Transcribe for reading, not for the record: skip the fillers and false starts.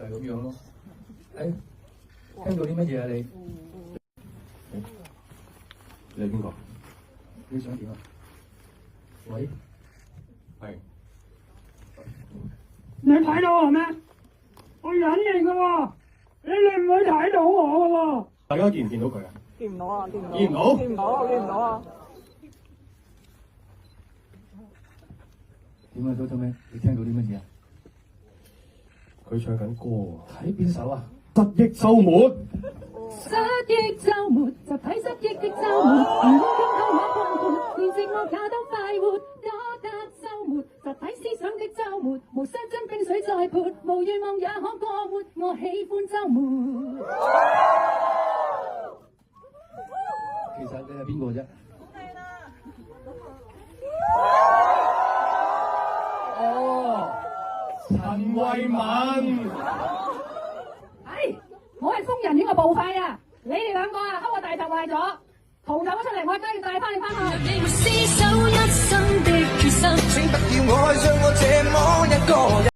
係咁樣咯。誒，聽到啲乜嘢啊你？你係邊個？你想點啊？喂，係。你睇到我咩？我隱形噶喎，你哋唔會睇到我噶喎。大家見唔見到佢啊？見唔到啊！見唔到。見唔到？見唔到啊！見唔到啊！點啊，多多咩？你聽到啲乜嘢啊？佢唱緊歌喎。睇邊首啊？失憶週末。失憶週末就睇失憶的週末，連空中都我擴闊，連寂寞也都快活。多得週末就睇思想的週末，無需將冰水再潑，無願望也可過活。我喜歡週末。其實你係邊個啫？哦，陳慧敏。我係瘋人院嘅部費啊！你哋兩個啊，我大頭壞咗，逃走咗出嚟，我而家要帶翻你翻去。你會廝守一生的決心，請不要愛上我這麼一個人。